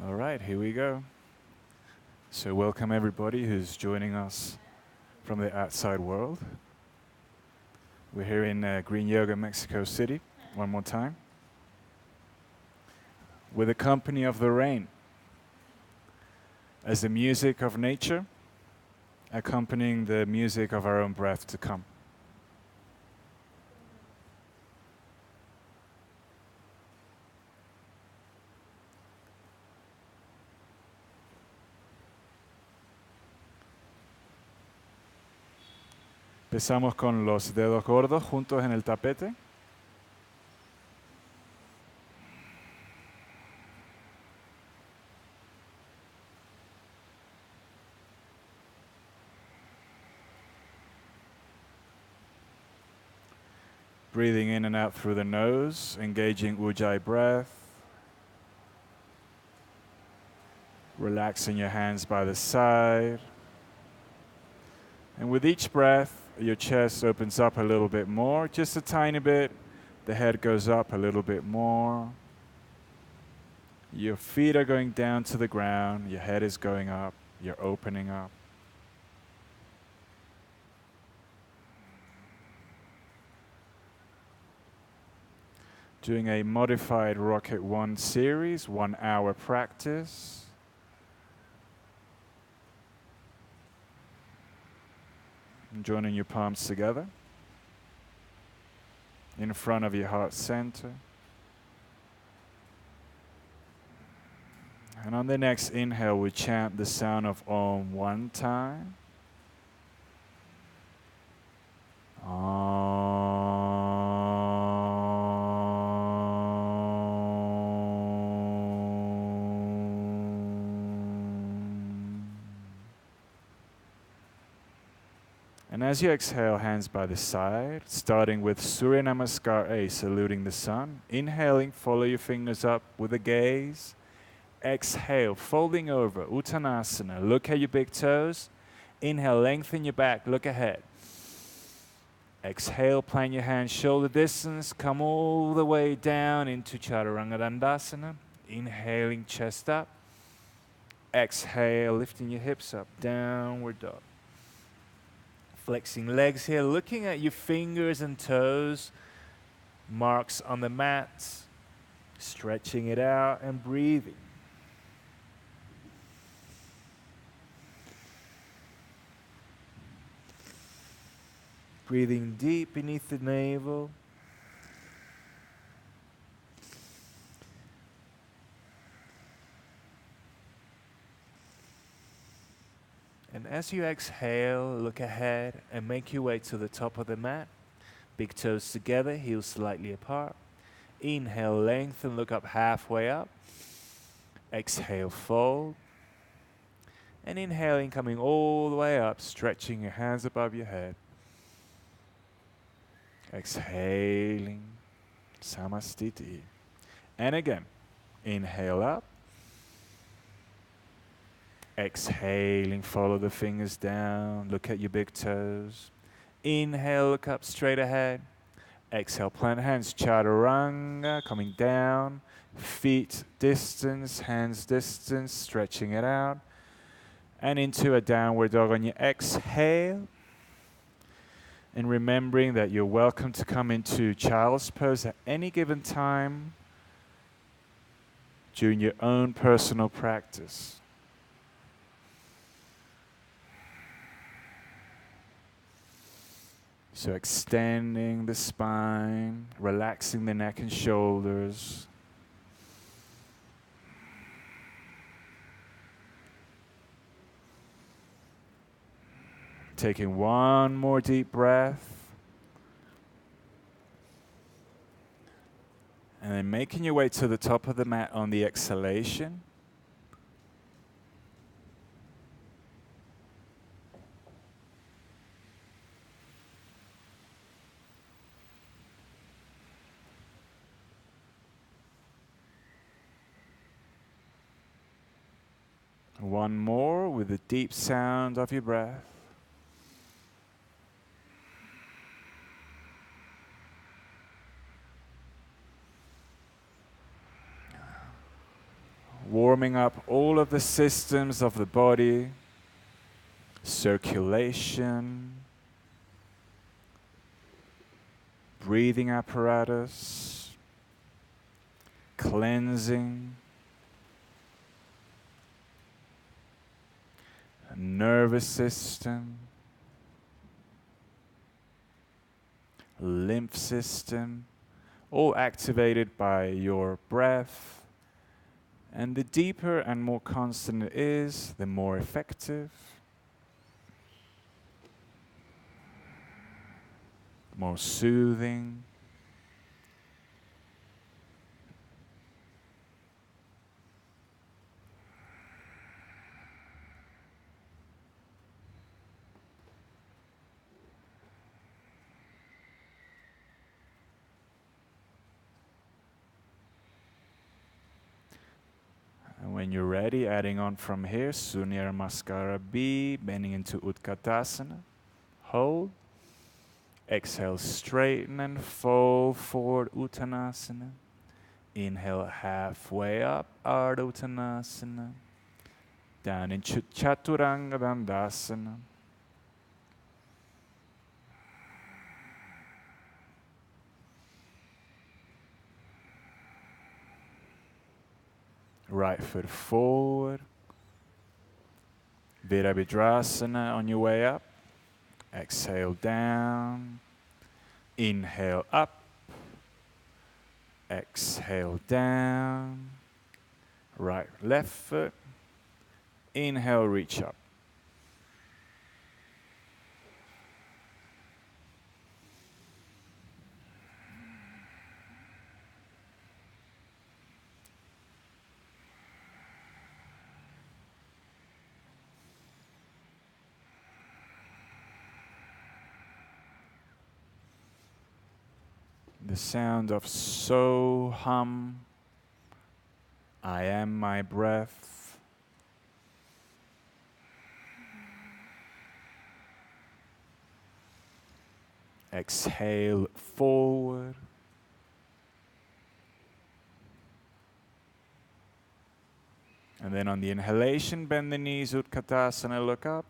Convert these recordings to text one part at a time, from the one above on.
All right, here we go. So welcome everybody who's joining us from the outside world. We're here in Green Yoga, Mexico City, one more time, with the company of the rain as the music of nature, accompanying the music of our own breath to come. Empezamos con los dedos gordos juntos en el tapete. Breathing in and out through the nose, engaging Ujjayi breath. Relaxing your hands by the side. And with each breath, your chest opens up a little bit more, just a tiny bit. The head goes up a little bit more. Your feet are going down to the ground. Your head is going up. You're opening up. Doing a modified Rocket 1 series, 1 hour practice. And joining your palms together in front of your heart center. And on the next inhale, we chant the sound of Om 1 time. And as you exhale, hands by the side, starting with Surya Namaskar A, saluting the sun. Inhaling, follow your fingers up with a gaze. Exhale, folding over, Uttanasana. Look at your big toes. Inhale, lengthen your back, look ahead. Exhale, plant your hands shoulder distance. Come all the way down into Chaturanga Dandasana. Inhaling, chest up. Exhale, lifting your hips up, downward dog. Flexing legs here, looking at your fingers and toes, marks on the mat, stretching it out and breathing. Breathing deep beneath the navel. And as you exhale, look ahead and make your way to the top of the mat. Big toes together, heels slightly apart. Inhale, lengthen, look up halfway up. Exhale, fold. And inhaling, coming all the way up, stretching your hands above your head. Exhaling, Samastiti. And again, inhale up. Exhaling, follow the fingers down, look at your big toes. Inhale, look up straight ahead. Exhale, plant hands, Chaturanga, coming down. Feet distance, hands distance, stretching it out. And into a downward dog on your exhale. And remembering that you're welcome to come into child's pose at any given time during your own personal practice. So extending the spine, relaxing the neck and shoulders. Taking one more deep breath. And then making your way to the top of the mat on the exhalation. One more with the deep sound of your breath. warming up all of the systems of the body, circulation, breathing apparatus, cleansing, nervous system, lymph system, all activated by your breath. And the deeper and more constant it is, the more effective, more soothing. And when you're ready, adding on from here, Surya Namaskar B, bending into Utkatasana. Hold. Exhale, straighten and fold forward, Uttanasana. Inhale, halfway up, Ardha Uttanasana. Down into Chaturanga Dandasana. Right foot forward. Virabhadrasana on your way up. Exhale down. Inhale up. Exhale down. Right, left foot. Inhale, reach up. The sound of so hum, I am my breath. Exhale forward. And then on the inhalation, bend the knees, Utkatasana, look up.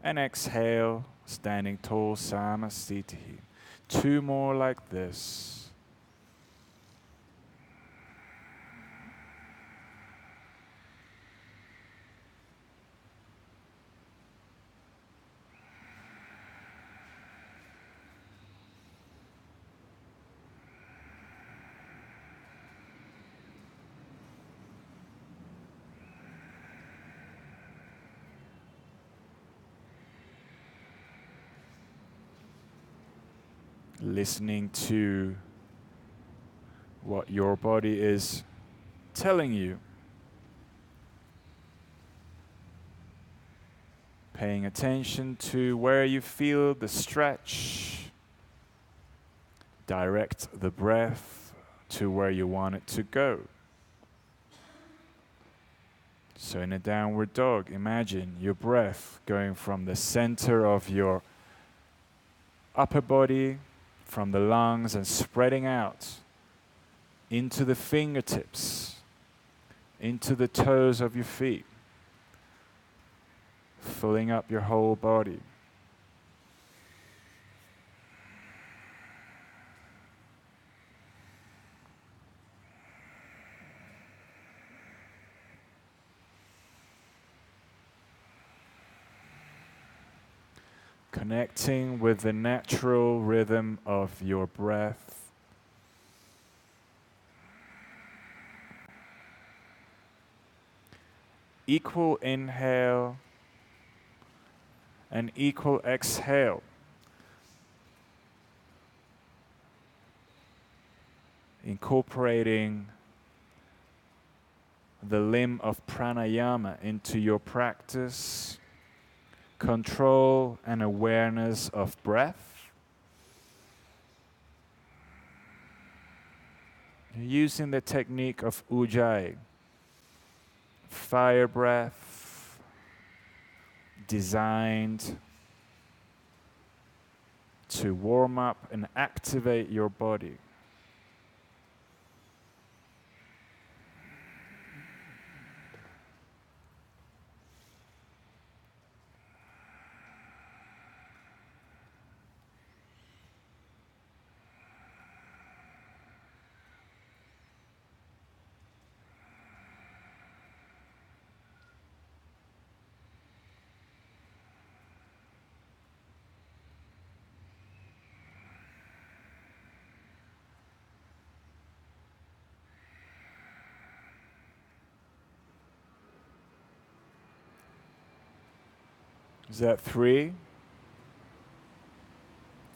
And exhale, standing tall, Samasthiti. 2 more like this. Listening to what your body is telling you. Paying attention to where you feel the stretch. Direct the breath to where you want it to go. So in a downward dog, imagine your breath going from the center of your upper body, from the lungs, and spreading out into the fingertips, into the toes of your feet, filling up your whole body. Connecting with the natural rhythm of your breath. Equal inhale and equal exhale. Incorporating the limb of pranayama into your practice. Control and awareness of breath. Using the technique of Ujjayi, fire breath, designed to warm up and activate your body. Is that 3?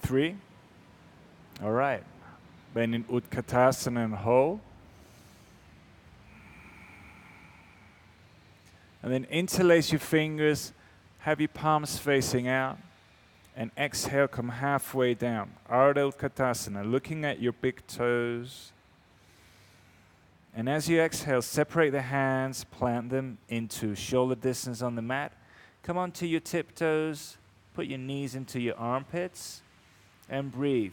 3? All right. Then in Utkatasana and hold. And then interlace your fingers, have your palms facing out, and exhale, come halfway down. Ardha Utkatasana, looking at your big toes. And as you exhale, separate the hands, plant them into shoulder distance on the mat. Come onto your tiptoes, put your knees into your armpits, and breathe.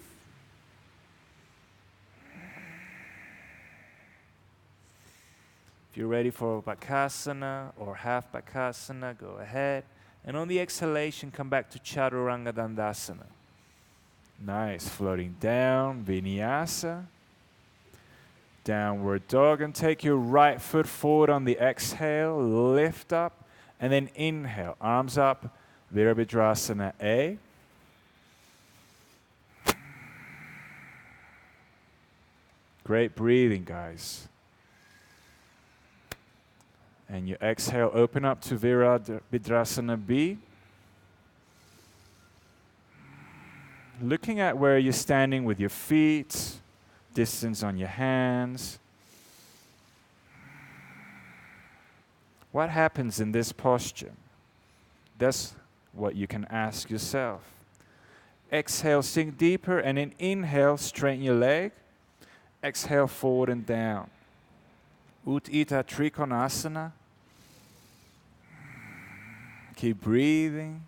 If you're ready for Bakasana or half Bakasana, go ahead. And on the exhalation, come back to Chaturanga Dandasana. Nice, floating down, Vinyasa. Downward dog, and take your right foot forward on the exhale, lift up, and then inhale, arms up, Virabhadrasana A. Great breathing, guys. And you exhale, open up to Virabhadrasana B. Looking at where you're standing with your feet, distance on your hands. What happens in this posture? That's what you can ask yourself. Exhale, sink deeper, and then inhale, straighten your leg. Exhale, forward and down. Utthita Trikonasana. Keep breathing.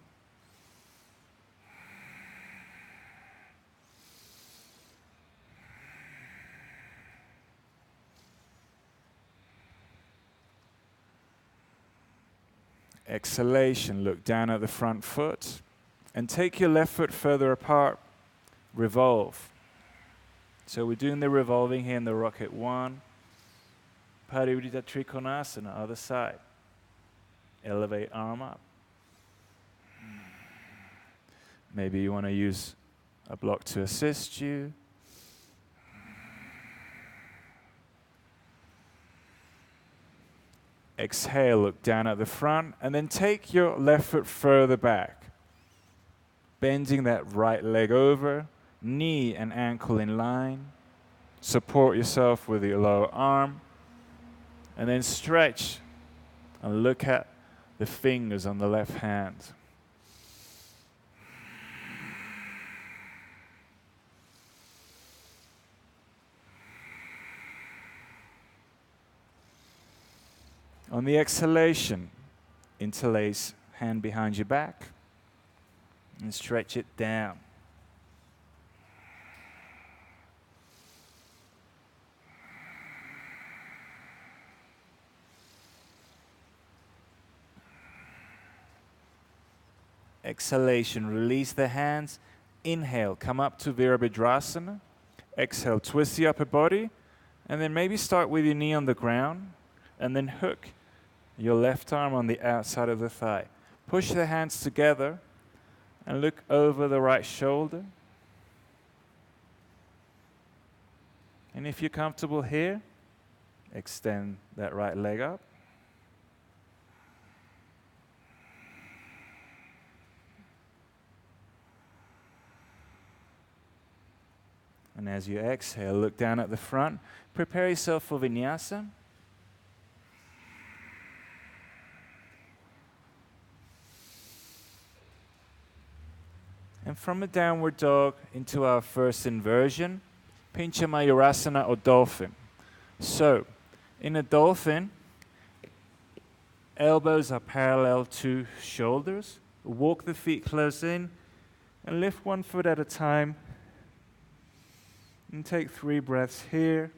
Exhalation, look down at the front foot and take your left foot further apart, revolve. So we're doing the revolving here in the rocket 1. Parivrtta Trikonasana, other side. Elevate arm up. Maybe you want to use a block to assist you. Exhale, look down at the front, and then take your left foot further back. Bending that right leg over, knee and ankle in line. Support yourself with your lower arm, and then stretch and look at the fingers on the left hand. On the exhalation, interlace hand behind your back and stretch it down. Exhalation, release the hands. Inhale, come up to Virabhadrasana. Exhale, twist the upper body, and then maybe start with your knee on the ground, and then hook your left arm on the outside of the thigh. Push the hands together and look over the right shoulder. And if you're comfortable here, extend that right leg up. And as you exhale, look down at the front. Prepare yourself for Vinyasa. And from a downward dog into our first inversion, Pincha Mayurasana or dolphin. So, in a dolphin, elbows are parallel to shoulders. Walk the feet close in and lift one foot at a time. And take 3 breaths here.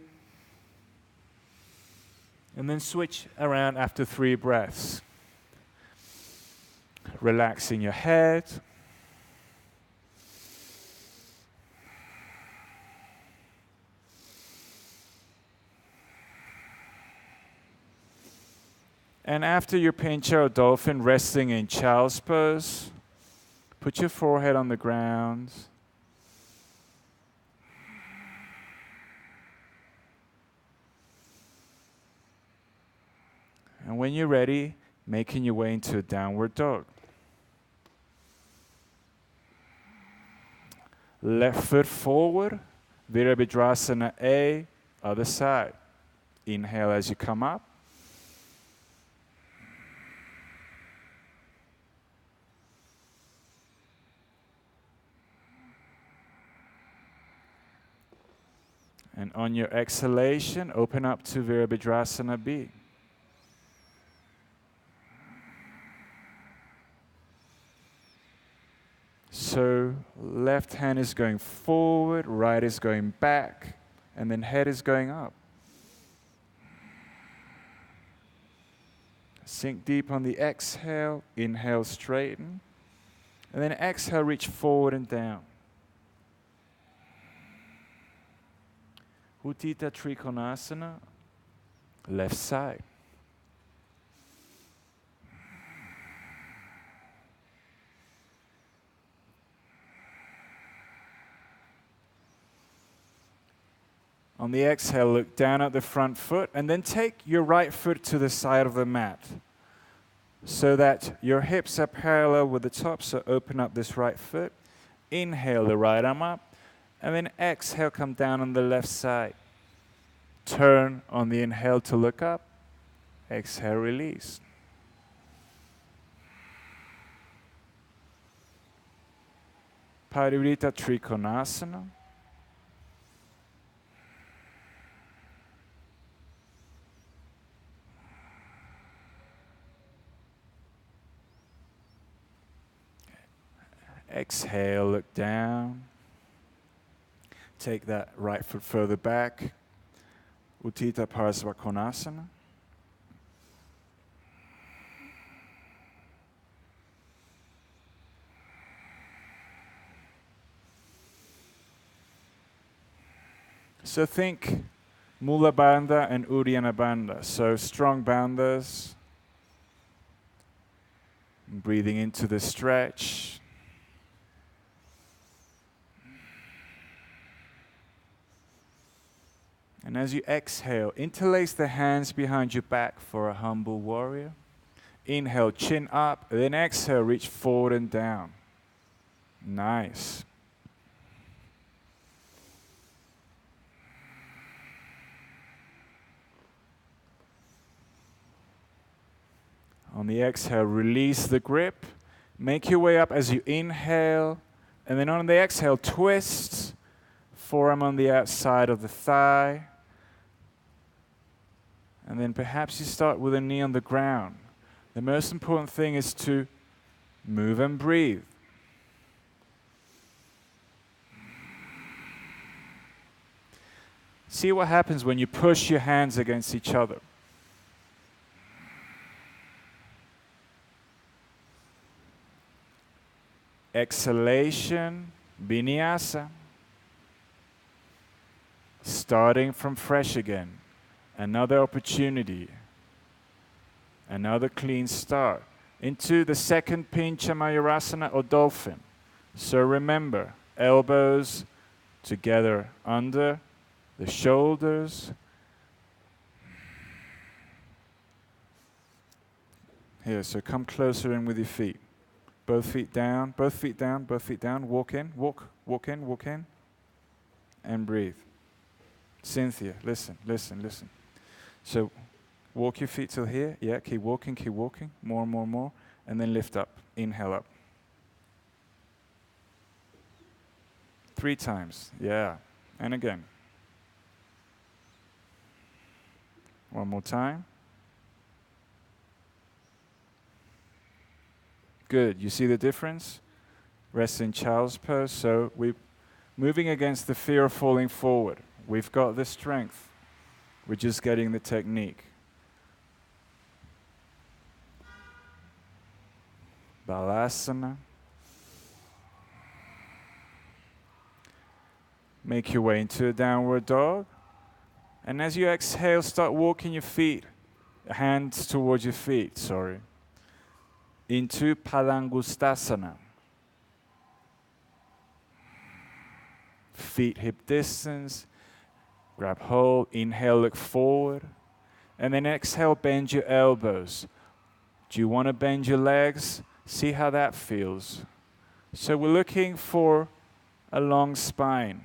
And then switch around after 3 breaths. Relaxing your head. And after your pincha or dolphin, resting in child's pose, put your forehead on the ground. And when you're ready, making your way into a downward dog. Left foot forward, Virabhadrasana A, other side. Inhale as you come up. And on your exhalation, open up to Virabhadrasana B. So left hand is going forward, right is going back, and then head is going up. Sink deep on the exhale, inhale, straighten, and then exhale, reach forward and down. Uttita Trikonasana, left side. On the exhale, look down at the front foot and then take your right foot to the side of the mat so that your hips are parallel with the top, so open up this right foot. Inhale the right arm up and then exhale, come down on the left side. Turn on the inhale to look up. Exhale, release. Parivrita Trikonasana. Exhale, look down. Take that right foot further back. Uttita Parsvakonasana. So think Mula Bandha and Uddiyana Bandha. So strong bandhas. Breathing into the stretch. And as you exhale, interlace the hands behind your back for a humble warrior. Inhale, chin up, then exhale, reach forward and down. Nice. On the exhale, release the grip. Make your way up as you inhale. And then on the exhale, twist. Forearm on the outside of the thigh. And then perhaps you start with a knee on the ground. The most important thing is to move and breathe. See what happens when you push your hands against each other. Exhalation, vinyasa. Starting from fresh again. Another opportunity. Another clean start. Into the second Pincha Mayurasana or dolphin. So remember, elbows together under the shoulders. Here, so come closer in with your feet. Both feet down, both feet down, both feet down. Walk in, walk in, walk in. And breathe. Cynthia, listen, listen, listen. So walk your feet till here. Yeah, keep walking, more and more and more. And then lift up, inhale up. 3 times, yeah. And again. One more time. Good, you see the difference? Rest in child's pose, so we're moving against the fear of falling forward. We've got the strength. We're just getting the technique. Balasana. Make your way into a downward dog. And as you exhale, start walking your feet, hands towards your feet, into Palangustasana. Feet hip distance. Grab hold, inhale, look forward. And then exhale, bend your elbows. Do you want to bend your legs? See how that feels. So we're looking for a long spine.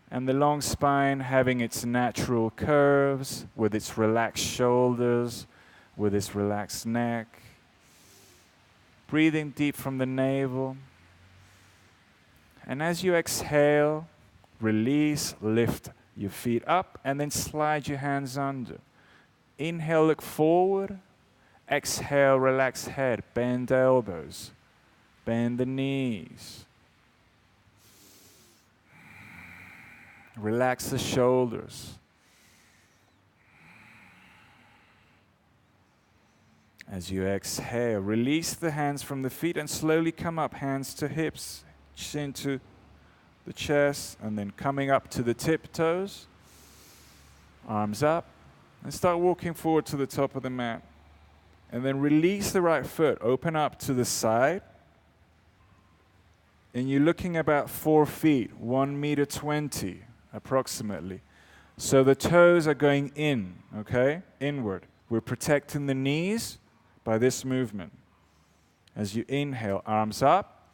And the long spine having its natural curves, with its relaxed shoulders, with its relaxed neck. Breathing deep from the navel. And as you exhale, release, lift your feet up, and then slide your hands under. Inhale, look forward. Exhale, relax head, bend elbows, bend the knees. Relax the shoulders. As you exhale, release the hands from the feet and slowly come up, hands to hips, chin to the chest, and then coming up to the tiptoes, arms up, and start walking forward to the top of the mat. And then release the right foot, open up to the side, and you're looking about 4 feet, 1 meter 20 approximately. So the toes are going in, okay, inward. We're protecting the knees by this movement. As you inhale, arms up,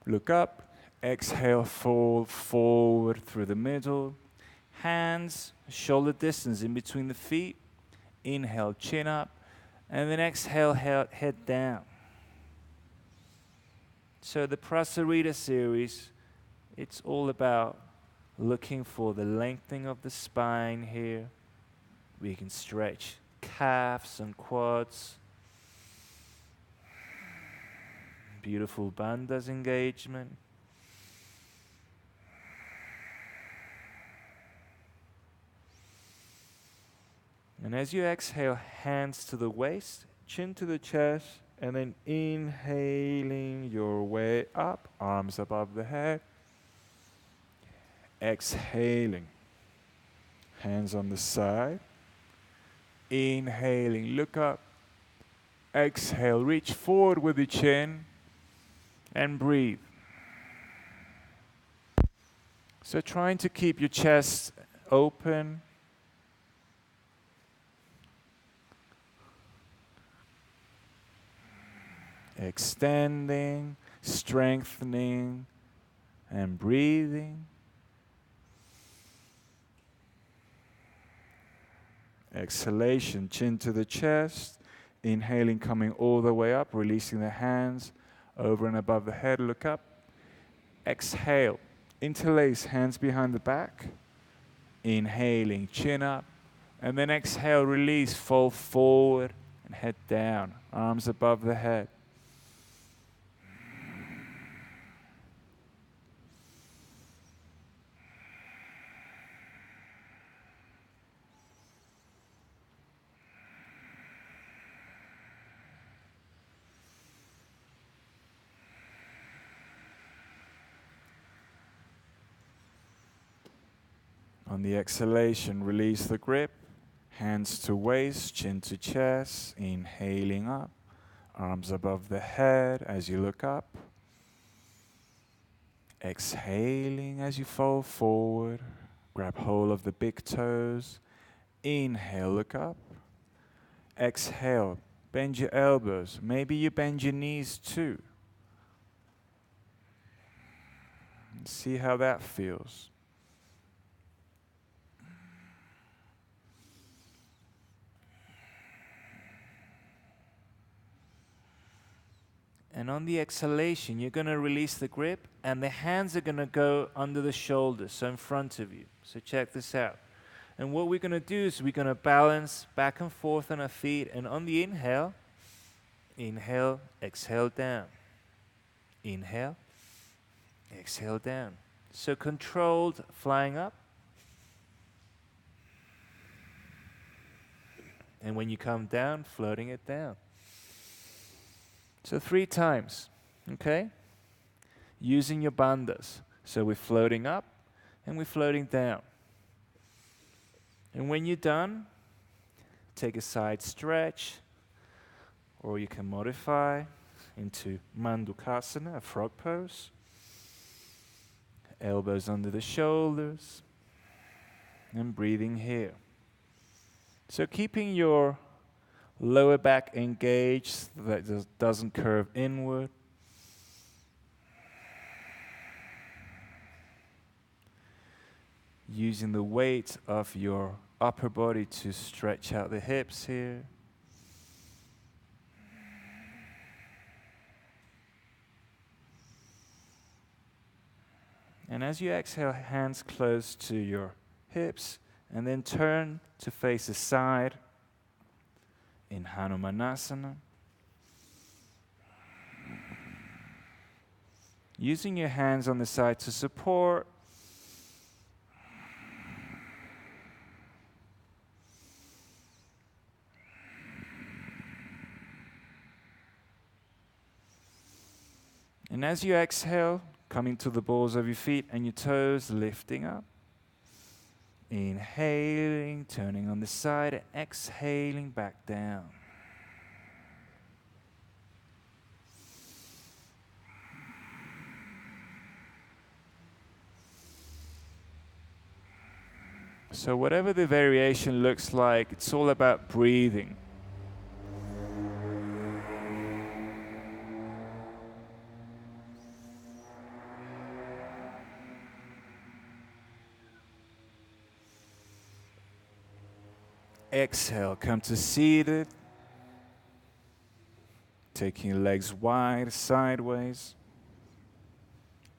look up, exhale, fold forward through the middle. Hands, shoulder distance in between the feet. Inhale, chin up, and then exhale, head down. So the Prasarita series, it's all about looking for the lengthening of the spine here. We can stretch calves and quads. Beautiful bandhas engagement. And as you exhale, hands to the waist, chin to the chest, and then inhaling your way up, arms above the head. Exhaling, hands on the side. Inhaling, look up. Exhale, reach forward with the chin and breathe. So trying to keep your chest open. Extending, strengthening, and breathing. Exhalation, chin to the chest. Inhaling, coming all the way up, releasing the hands over and above the head, look up. Exhale, interlace, hands behind the back. Inhaling, chin up. And then exhale, release, fold forward and head down, arms above the head. On the exhalation, release the grip, hands to waist, chin to chest, inhaling up, arms above the head as you look up. Exhaling as you fold forward, grab hold of the big toes, inhale, look up. Exhale, bend your elbows, maybe you bend your knees too. And see how that feels. And on the exhalation, you're going to release the grip, and the hands are going to go under the shoulders, so in front of you. So check this out. And what we're going to do is we're going to balance back and forth on our feet, and on the inhale, inhale, exhale down. Inhale, exhale down. So controlled flying up. And when you come down, floating it down. So 3 times, okay? Using your bandhas. So we're floating up and we're floating down. And when you're done, take a side stretch, or you can modify into Bakasana, a frog pose. Elbows under the shoulders, and breathing here. So keeping your lower back engaged so that it doesn't curve inward. Using the weight of your upper body to stretch out the hips here. And as you exhale, hands close to your hips, and then turn to face the side in Hanumanasana. Using your hands on the side to support. And as you exhale, coming to the balls of your feet and your toes, lifting up. Inhaling, turning on the side, and exhaling back down. So whatever the variation looks like, it's all about breathing. Exhale, come to seated. Taking your legs wide, sideways.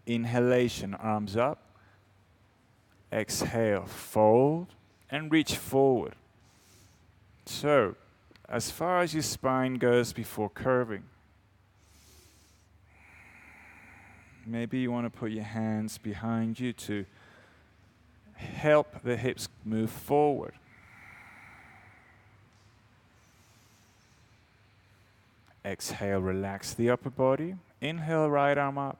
Inhalation, arms up. Exhale, fold and reach forward. So, as far as your spine goes before curving. Maybe you want to put your hands behind you to help the hips move forward. Exhale, relax the upper body. Inhale, right arm up.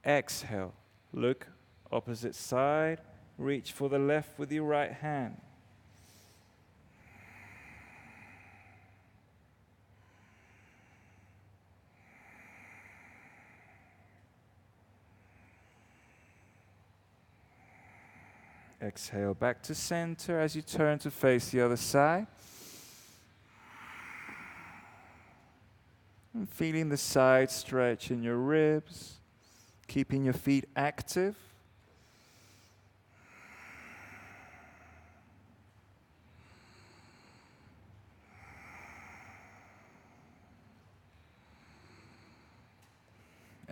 Exhale, look opposite side. Reach for the left with your right hand. Exhale, back to center as you turn to face the other side. And feeling the side stretch in your ribs, keeping your feet active.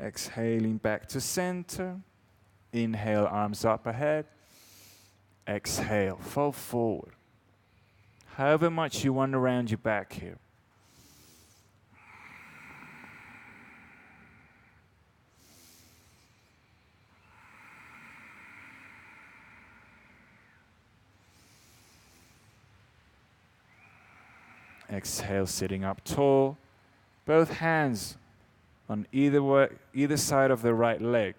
Exhaling back to center. Inhale, arms up ahead. Exhale, fold forward. However much you want around your back here. Exhale, sitting up tall. Both hands on either side of the right leg.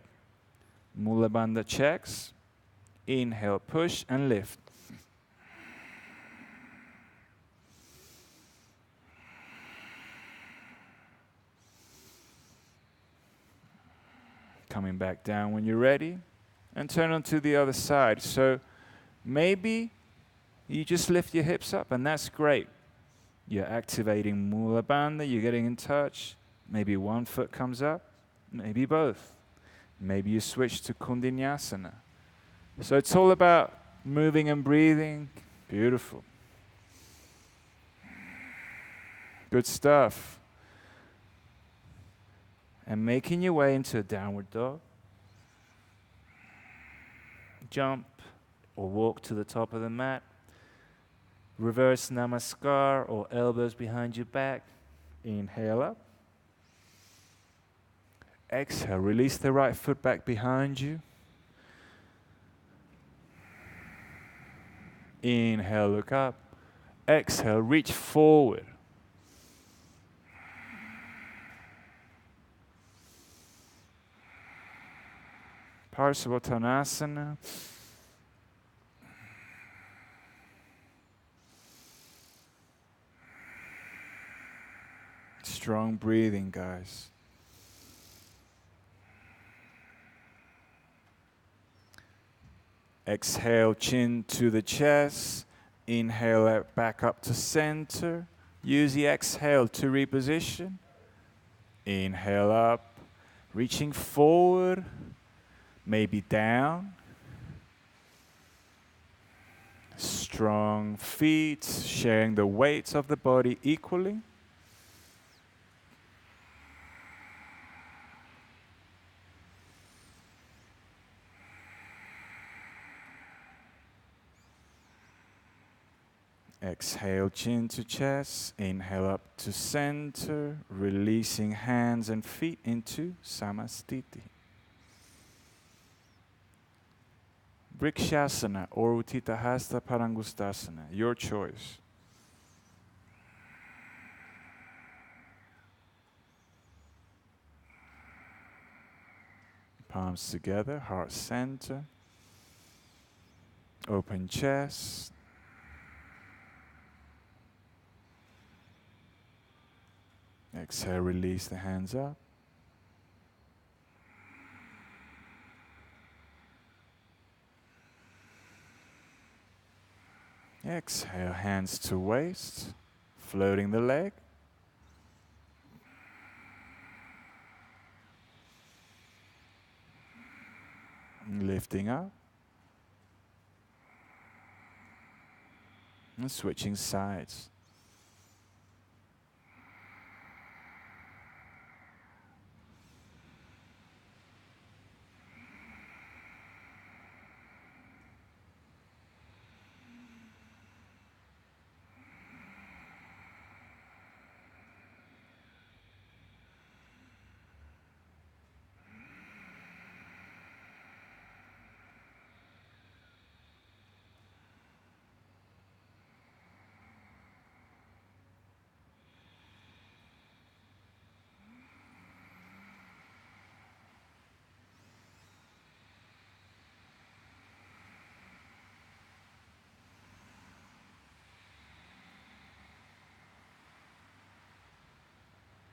Mula Bandha checks. Inhale, push and lift. Coming back down when you're ready. And turn onto the other side. So maybe you just lift your hips up, and that's great. You're activating Mula Bandha, you're getting in touch. Maybe one foot comes up, maybe both. Maybe you switch to Kundinyasana. So it's all about moving and breathing. Beautiful. Good stuff. And making your way into a downward dog. Jump or walk to the top of the mat. Reverse Namaskar or elbows behind your back. Inhale up. Exhale, release the right foot back behind you. Inhale, look up. Exhale, reach forward. Paschimottanasana. Strong breathing, guys. Exhale, chin to the chest. Inhale, back up to center. Use the exhale to reposition. Inhale up, reaching forward, maybe down. Strong feet, sharing the weights of the body equally. Exhale, chin to chest. Inhale up to center, releasing hands and feet into Samastiti. Vrikshasana or Utthita Hasta Parangustasana, your choice. Palms together, heart center. Open chest. Exhale, release the hands up. Exhale, hands to waist, floating the leg. Lifting up. And switching sides.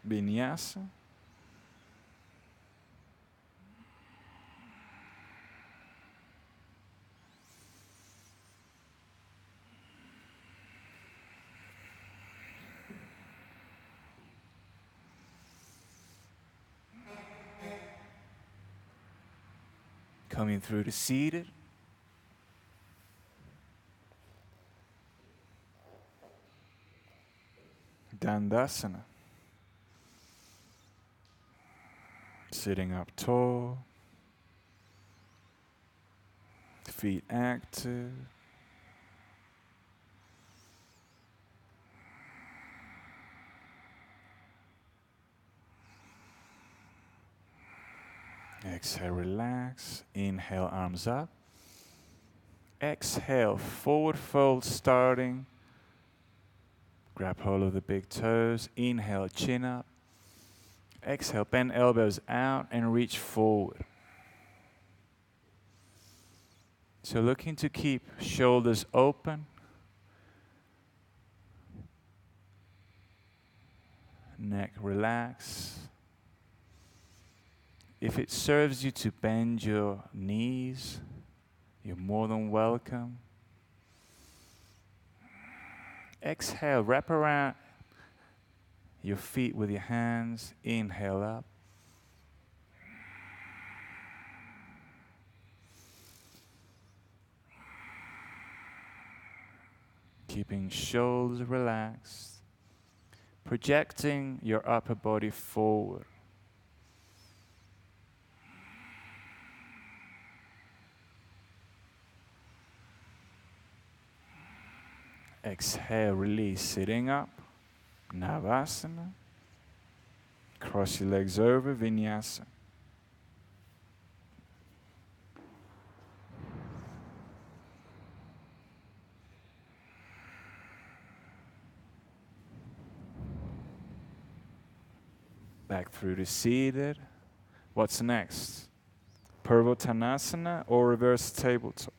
Vinyasa. Coming through to seated. Dandasana. Sitting up tall. Feet active. Exhale, relax. Inhale, arms up. Exhale, forward fold starting. Grab hold of the big toes. Inhale, chin up. Exhale, bend elbows out and reach forward. So looking to keep shoulders open. Neck relax. If it serves you to bend your knees, you're more than welcome. Exhale, wrap around your feet with your hands. Inhale up. Keeping shoulders relaxed. Projecting your upper body forward. Exhale, release, sitting up. Navasana. Cross your legs over, Vinyasa. Back through to seated. What's next? Padmasana or reverse tabletop?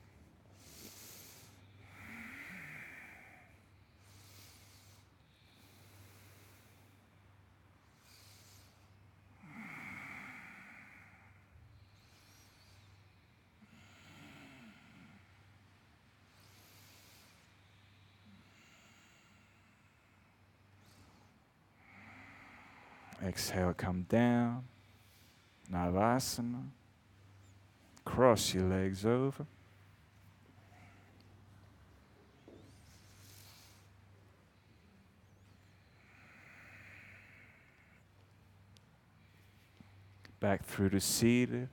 Exhale, come down. Navasana. Cross your legs over. Back through to seated.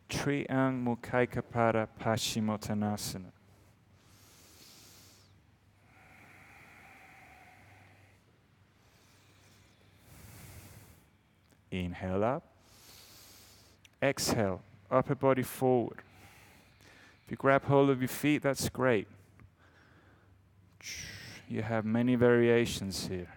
Triang Mukaikapada Paschimottanasana. Inhale up. Exhale, upper body forward. If you grab hold of your feet, that's great. You have many variations here.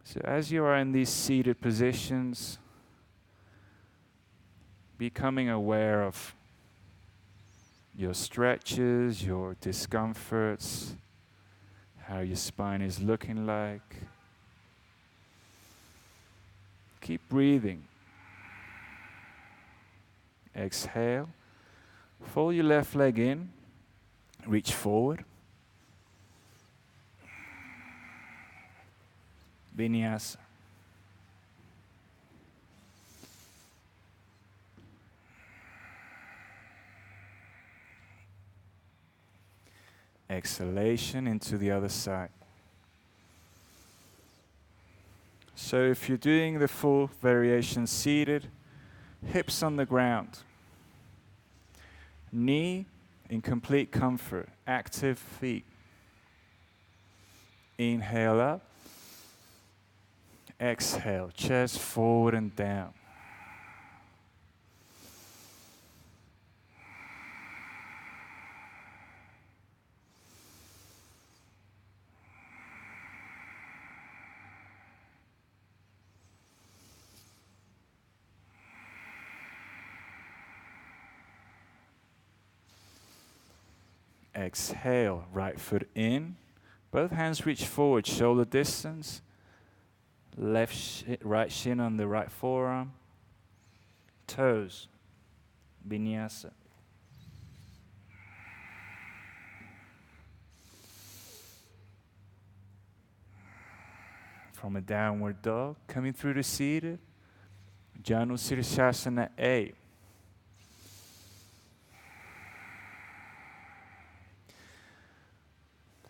So as you are in these seated positions, becoming aware of your stretches, your discomforts, how your spine is looking like. Keep breathing. Exhale. Fold your left leg in. Reach forward. Vinyasa. Exhalation into the other side. So if you're doing the full variation seated, hips on the ground, knee in complete comfort, active feet. Inhale up. Exhale, chest forward and down. Exhale, right foot in. Both hands reach forward, shoulder distance. Right shin on the right forearm. Toes. Vinyasa. From a downward dog, coming through to seated. Janu Sirsasana A.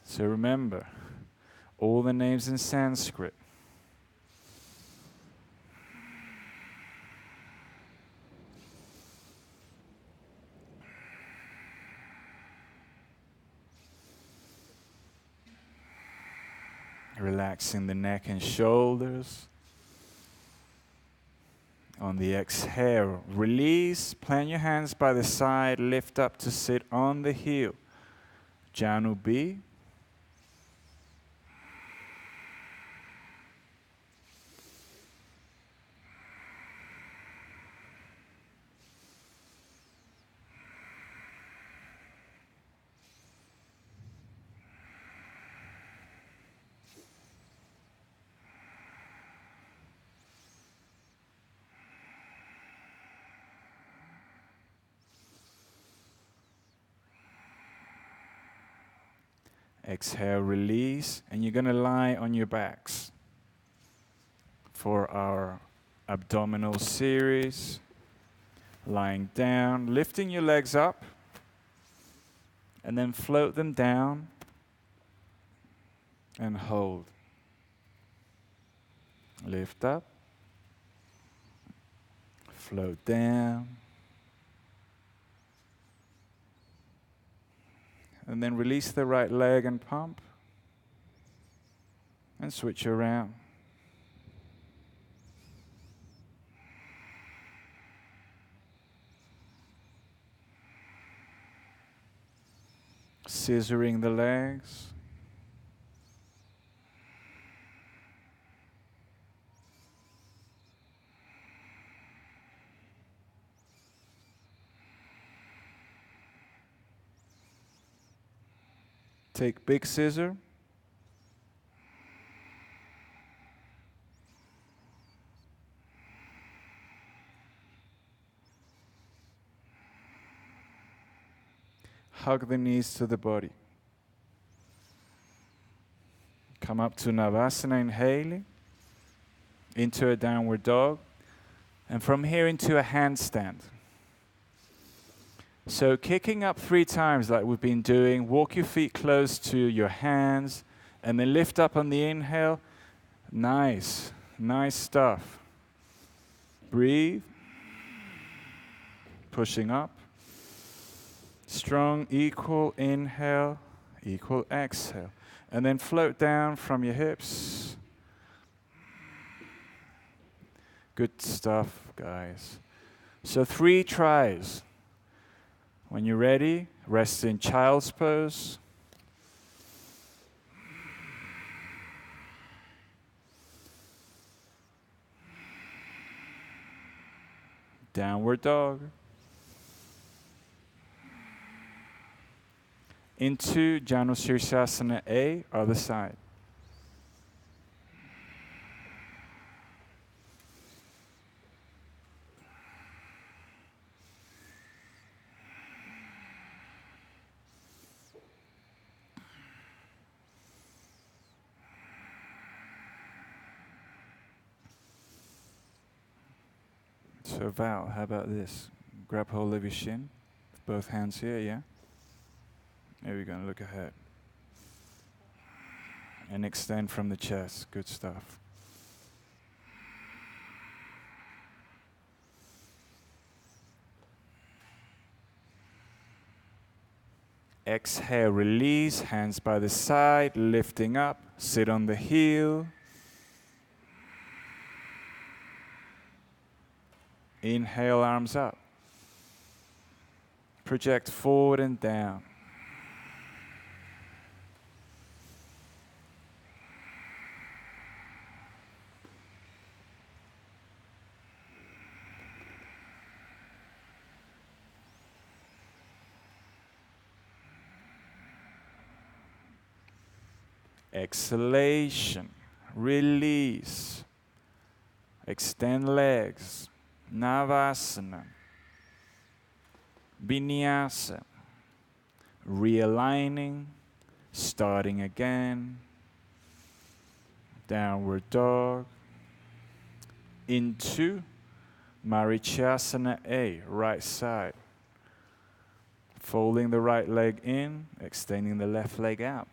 So remember, all the names in Sanskrit. Relaxing the neck and shoulders. On the exhale, release, plant your hands by the side, lift up to sit on the heel. Janu B. Exhale, release, and you're going to lie on your backs for our abdominal series. Lying down, lifting your legs up, and then float them down and hold. Lift up, float down, and then release the right leg and pump, and switch around. Scissoring the legs. Take big scissor. Hug the knees to the body. Come up to Navasana, inhaling, into a downward dog, and from here into a handstand. So kicking up 3 times like we've been doing, walk your feet close to your hands And then lift up on the inhale. Nice, nice stuff. Breathe. Pushing up. Strong, equal inhale, equal exhale. And then float down from your hips. Good stuff, guys. So 3 tries. When you're ready, rest in child's pose. Downward dog. Into Janusirsasana A, other side. So Val, how about this? Grab hold of your shin, both hands here, yeah? There we go, look ahead. And extend from the chest, good stuff. Exhale, release, hands by the side, lifting up, sit on the heel. Inhale, arms up. Project forward and down. Exhalation, release, extend legs, Navasana, Vinyasa, realigning, starting again, downward dog, into Marichasana A, right side, folding the right leg in, extending the left leg out.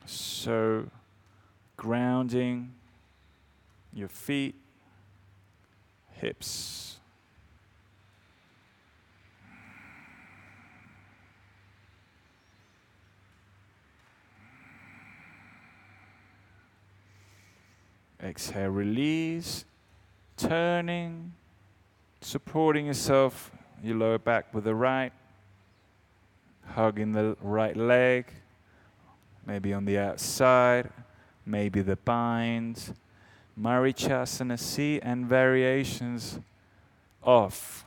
So, grounding your feet, hips. Exhale, release, turning, supporting yourself, your lower back with the right, hugging the right leg. Maybe on the outside, maybe the bind, Marichasana C, and variations off.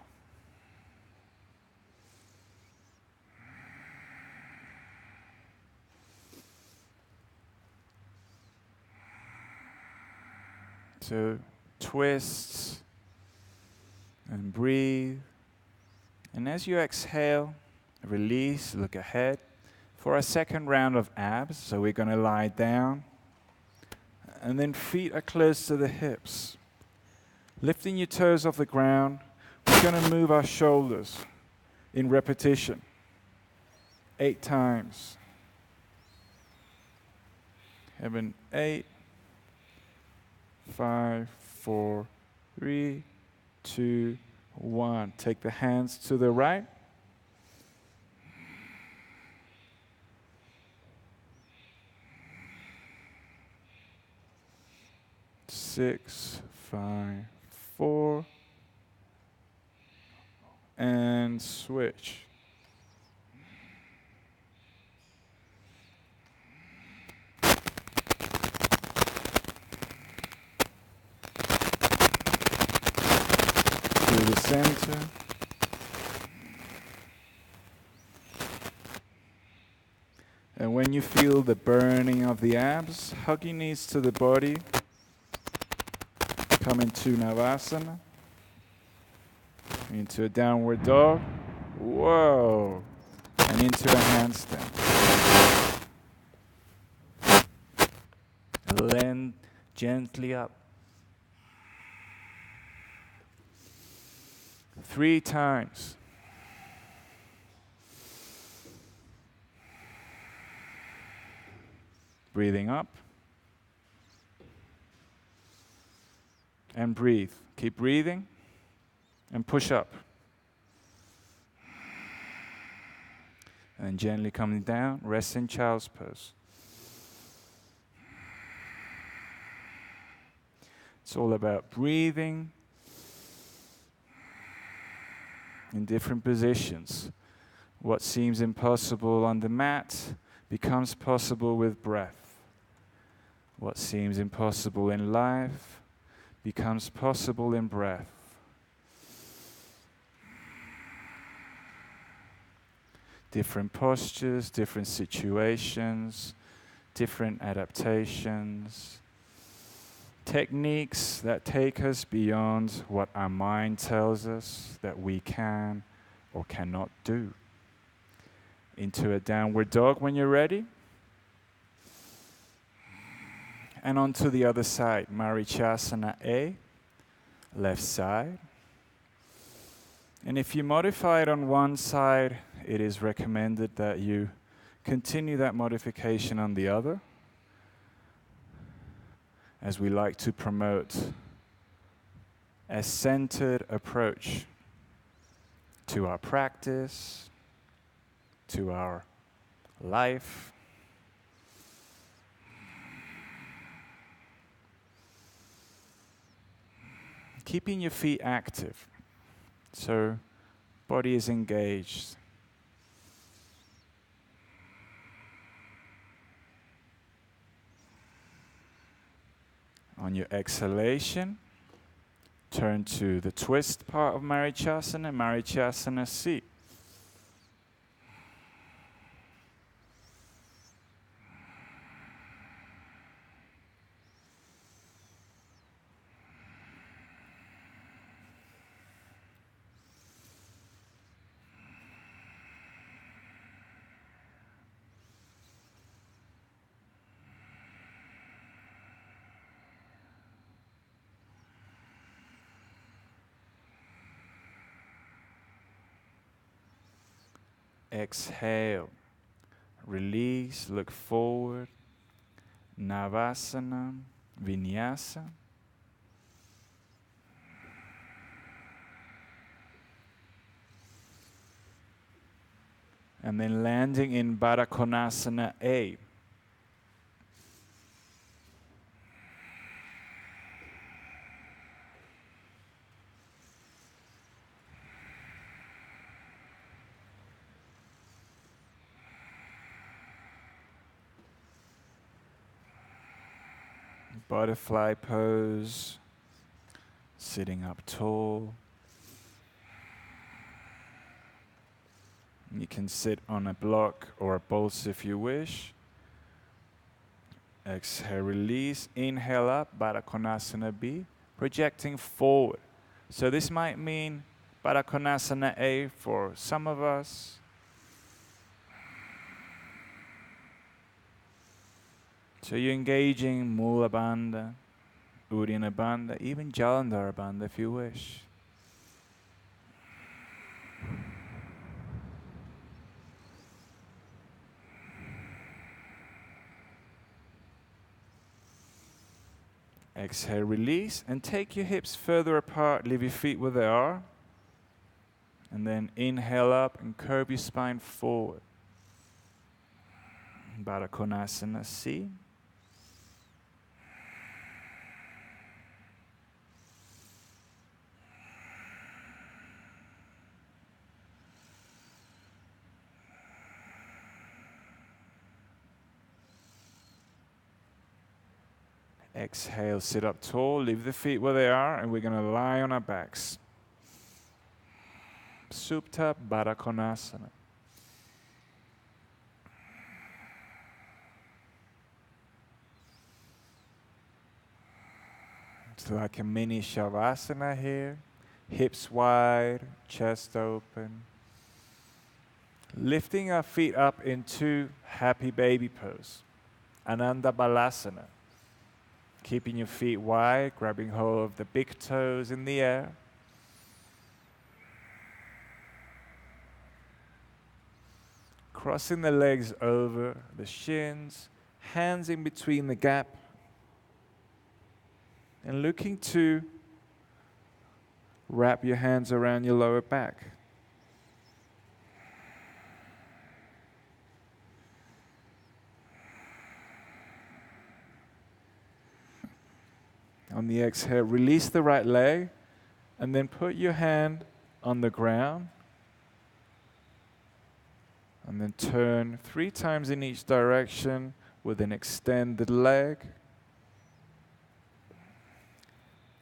So twist and breathe. And as you exhale, release, look ahead. For a second round of abs, so we're going to lie down, and then feet are close to the hips. Lifting your toes off the ground, we're going to move our shoulders in repetition, 8 times. 7, 8, 5, 4, 3, 2, 1. Take the hands to the right. 6, 5, 4, and switch. To the center. And when you feel the burning of the abs, hug your knees to the body. Come into Navasana, into a downward dog, whoa, and into a handstand. Land gently up, 3 times. Breathing up. And breathe. Keep breathing. And push up. And gently coming down. Rest in child's pose. It's all about breathing in different positions. What seems impossible on the mat becomes possible with breath. What seems impossible in life becomes possible in breath. Different postures, different situations, different adaptations. Techniques that take us beyond what our mind tells us that we can or cannot do. Into a downward dog when you're ready. And onto the other side, Marichasana A, left side. And if you modify it on one side, it is recommended that you continue that modification on the other, as we like to promote a centered approach to our practice, to our life. Keeping your feet active, so body is engaged. On your exhalation, turn to the twist part of Marichasana, Marichasana C. Exhale, release, look forward, Navasana, Vinyasa. And then landing in Bakasana A. Butterfly pose, sitting up tall. You can sit on a block or a bolster if you wish. Exhale, release. Inhale up, Bakasana B, projecting forward. So this might mean Bakasana A for some of us. So you're engaging Mula Bandha, Uddiyana Bandha, even Jalandhara Bandha if you wish. Exhale, release, and take your hips further apart, leave your feet where they are. And then inhale up and curve your spine forward. Bakasana C. Exhale, sit up tall, leave the feet where they are, and we're going to lie on our backs. Supta Bakasana. It's like a mini Shavasana here. Hips wide, chest open. Lifting our feet up into happy baby pose. Ananda Balasana. Keeping your feet wide, grabbing hold of the big toes in the air. Crossing the legs over the shins, hands in between the gap, and looking to wrap your hands around your lower back. On the exhale, release the right leg, and then put your hand on the ground, and then turn 3 times in each direction with an extended leg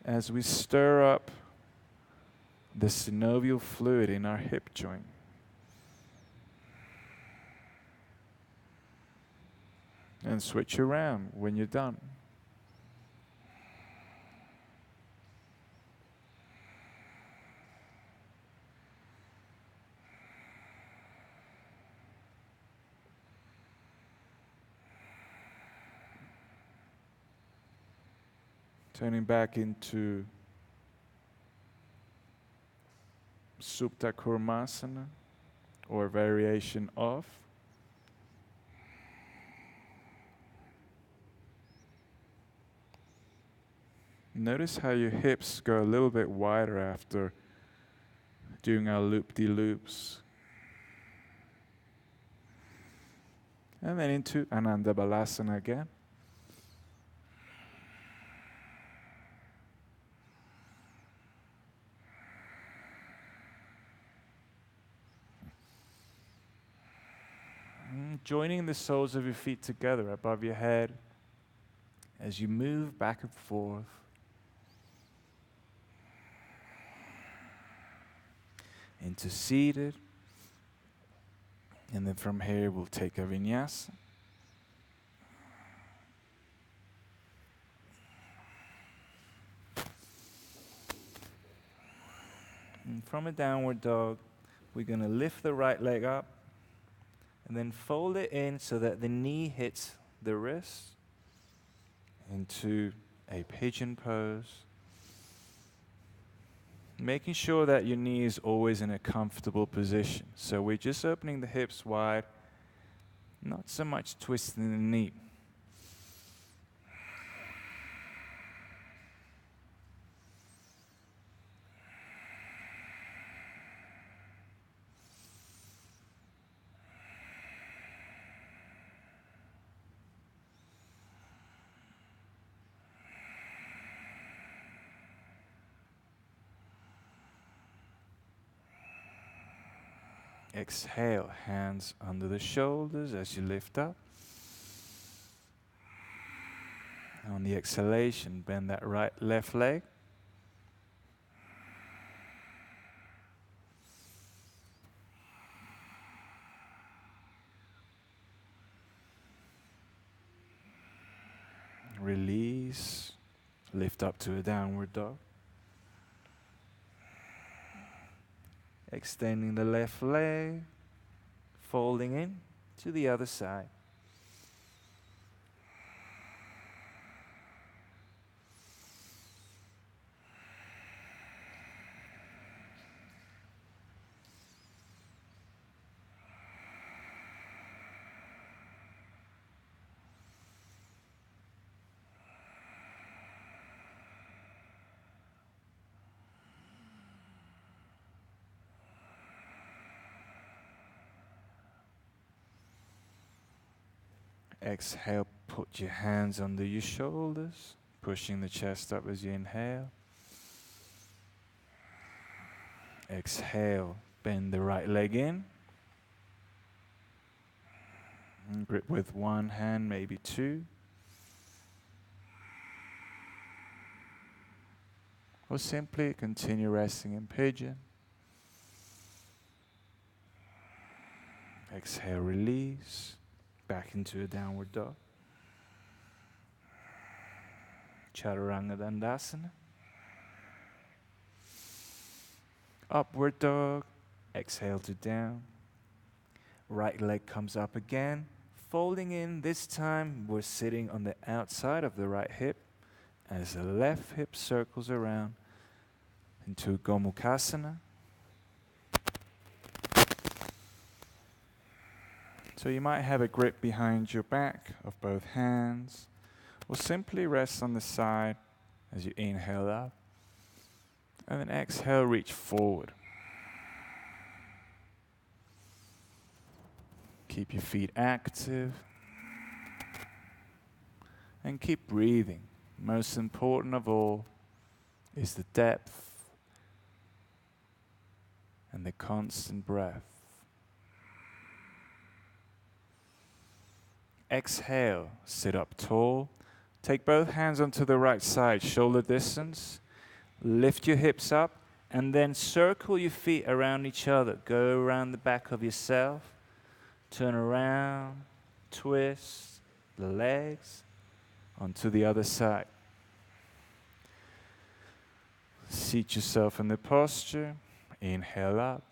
as we stir up the synovial fluid in our hip joint. And switch around when you're done. Turning back into Supta Kurmasana, or variation of. Notice how your hips go a little bit wider after doing our loop-de-loops. And then into Ananda Balasana again. Joining the soles of your feet together above your head as you move back and forth. Into seated. And then from here we'll take a vinyasa. And from a downward dog, we're going to lift the right leg up and then fold it in so that the knee hits the wrist into a pigeon pose. Making sure that your knee is always in a comfortable position. So we're just opening the hips wide, not so much twisting the knee. Exhale, hands under the shoulders as you lift up. On the exhalation, bend that left leg. Release, lift up to a downward dog. Extending the left leg, folding in to the other side. Exhale, put your hands under your shoulders, pushing the chest up as you inhale. Exhale, bend the right leg in. And grip with one hand, maybe two. Or simply continue resting in pigeon. Exhale, release. Back into a downward dog. Chaturanga Dandasana. Upward dog. Exhale to down. Right leg comes up again. Folding in. This time we're sitting on the outside of the right hip as the left hip circles around into Gomukhasana. So you might have a grip behind your back of both hands, or simply rest on the side as you inhale up, and then exhale, reach forward. Keep your feet active, and keep breathing. Most important of all is the depth and the constant breath. Exhale, sit up tall. Take both hands onto the right side, shoulder distance. Lift your hips up, and then circle your feet around each other. Go around the back of yourself. Turn around, twist the legs onto the other side. Seat yourself in the posture. Inhale up.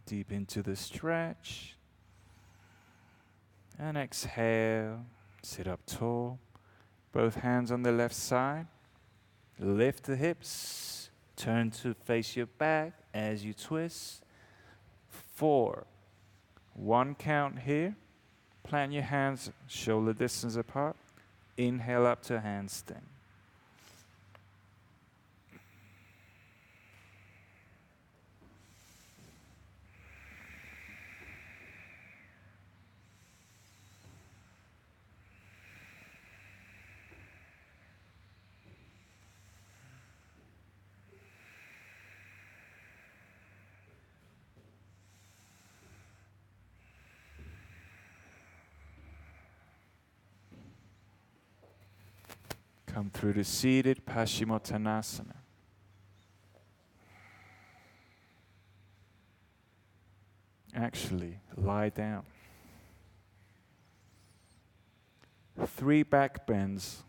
Deep into the stretch. And exhale. Sit up tall. Both hands on the left side. Lift the hips. Turn to face your back as you twist. 4. 1 count here. Plant your hands shoulder distance apart. Inhale up to handstand. Come through to seated Paschimottanasana. Actually, lie down. 3 back bends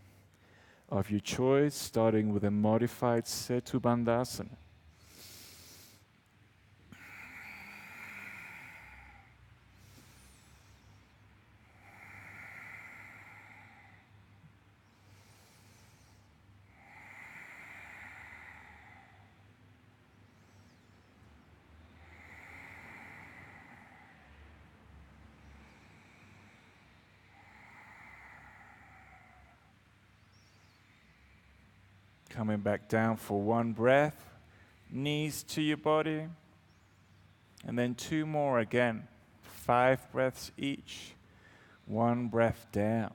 of your choice, starting with a modified Setu Bandhasana. Coming back down for 1 breath, knees to your body, and then 2 more again, 5 breaths each, 1 breath down.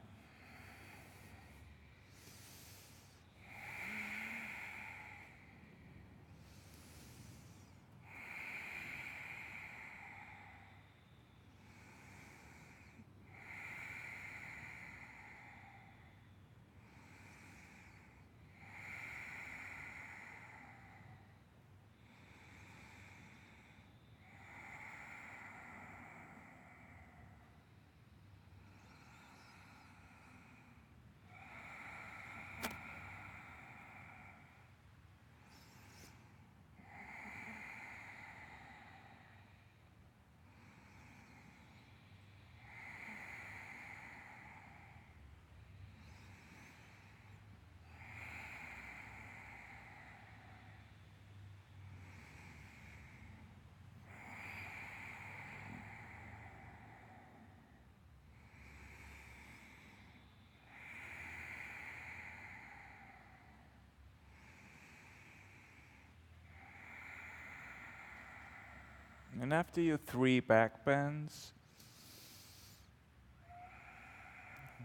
And after your 3 back bends,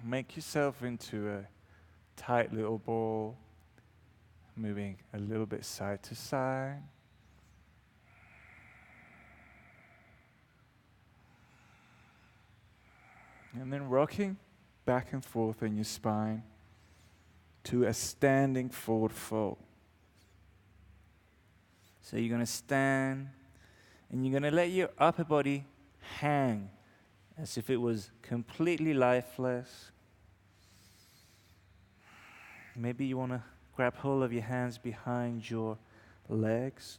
make yourself into a tight little ball, moving a little bit side to side. And then rocking back and forth in your spine to a standing forward fold. So you're going to stand, and you're going to let your upper body hang as if it was completely lifeless. Maybe you want to grab hold of your hands behind your legs.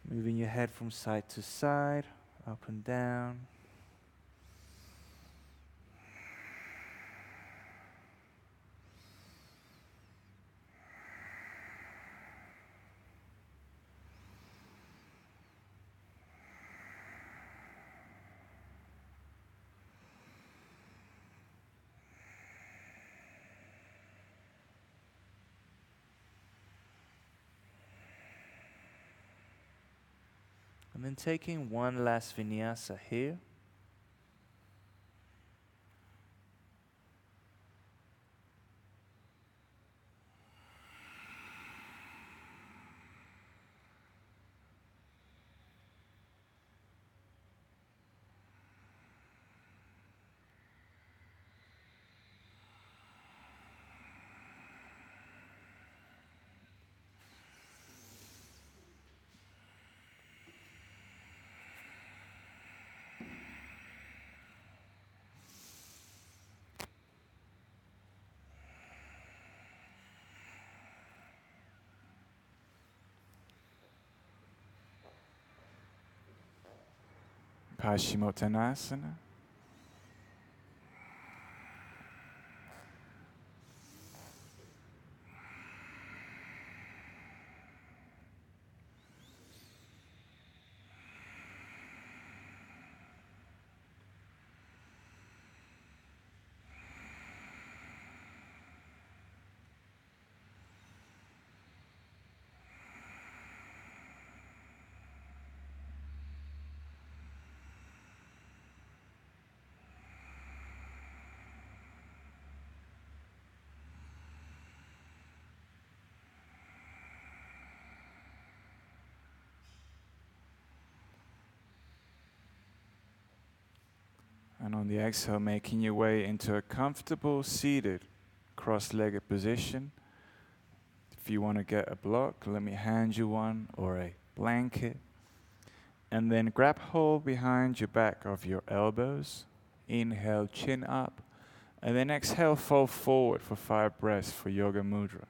Moving your head from side to side, up and down. And then taking one last vinyasa here. Paschimottanasana. And on the exhale, making your way into a comfortable seated cross-legged position. If you want to get a block, let me hand you one or a blanket. And then grab hold behind your back of your elbows. Inhale, chin up. And then exhale, fall forward for 5 breaths for Yoga Mudra.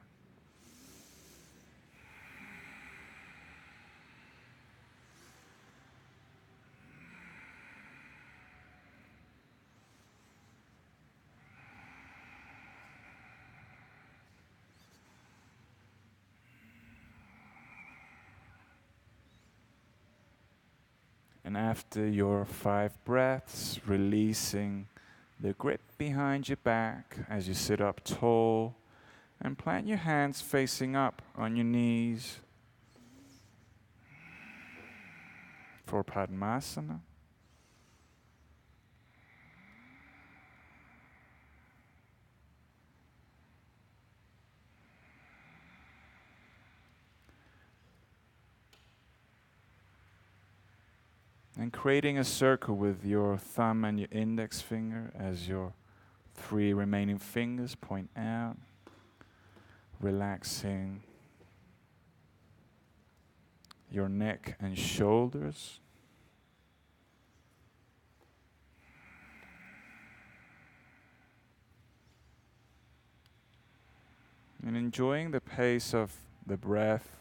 And after your 5 breaths, releasing the grip behind your back as you sit up tall, and plant your hands facing up on your knees for Padmasana. And creating a circle with your thumb and your index finger as your 3 remaining fingers point out, relaxing your neck and shoulders. And enjoying the pace of the breath.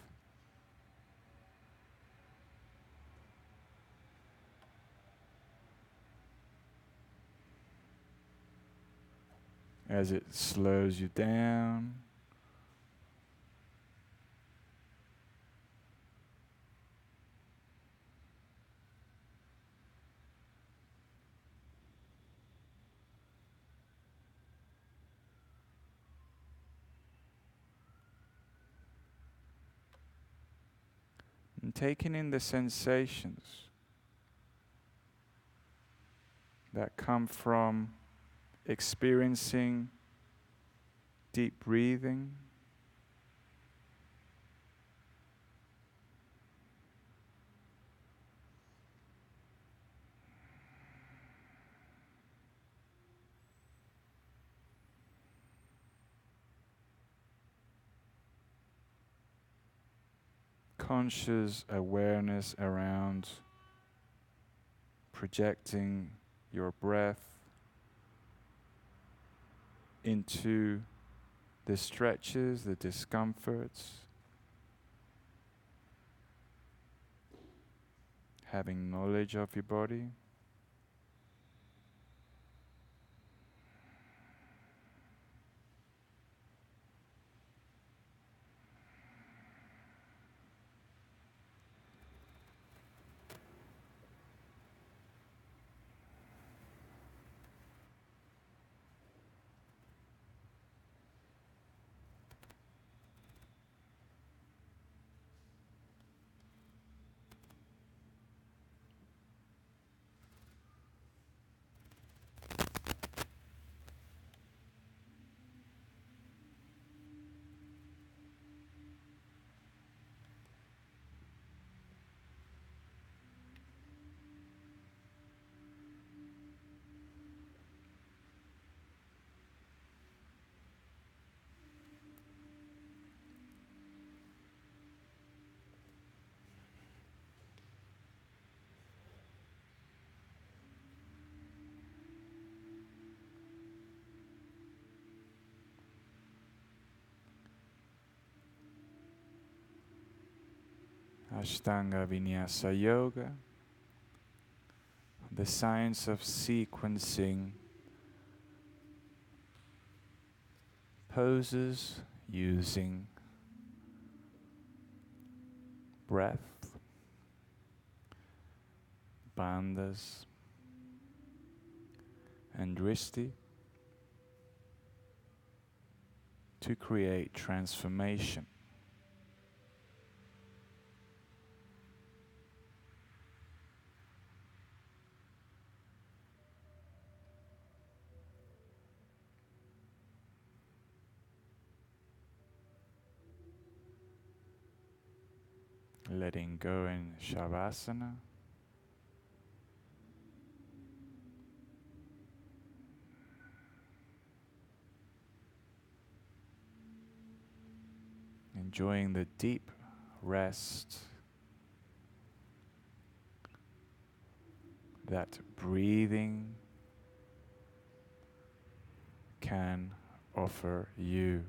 As it slows you down. And taking in the sensations that come from experiencing deep breathing, conscious awareness around projecting your breath into the stretches, the discomforts, having knowledge of your body. Ashtanga Vinyasa Yoga, the science of sequencing poses using breath, bandhas, and drishti to create transformation. Letting go in Shavasana. Enjoying the deep rest that breathing can offer you.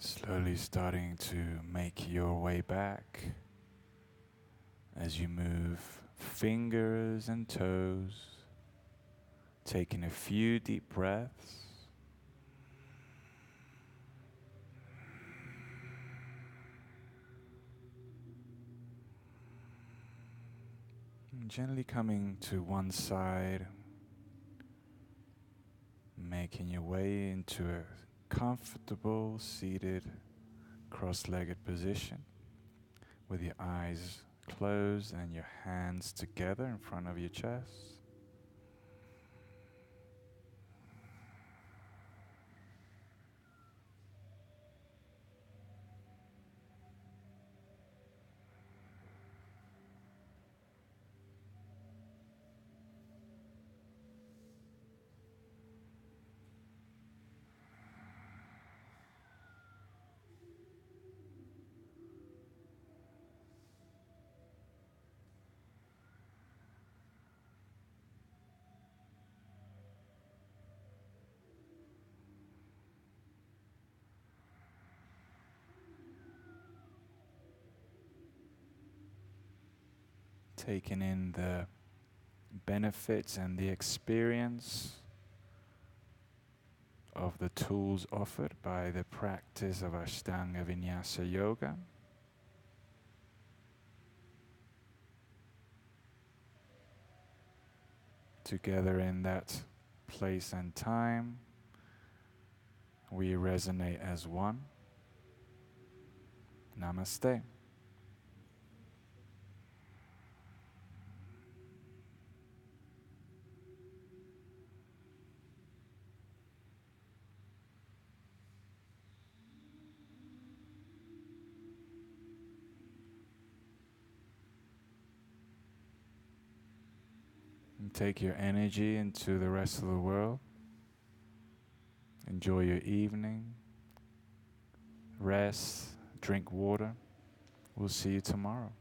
Slowly starting to make your way back as you move fingers and toes, taking a few deep breaths. And gently coming to one side, making your way into a comfortable seated cross-legged position with your eyes closed and your hands together in front of your chest. Taking in the benefits and the experience of the tools offered by the practice of Ashtanga Vinyasa Yoga. Together in that place and time, we resonate as one. Namaste. And take your energy into the rest of the world. Enjoy your evening. Rest, drink water. We'll see you tomorrow.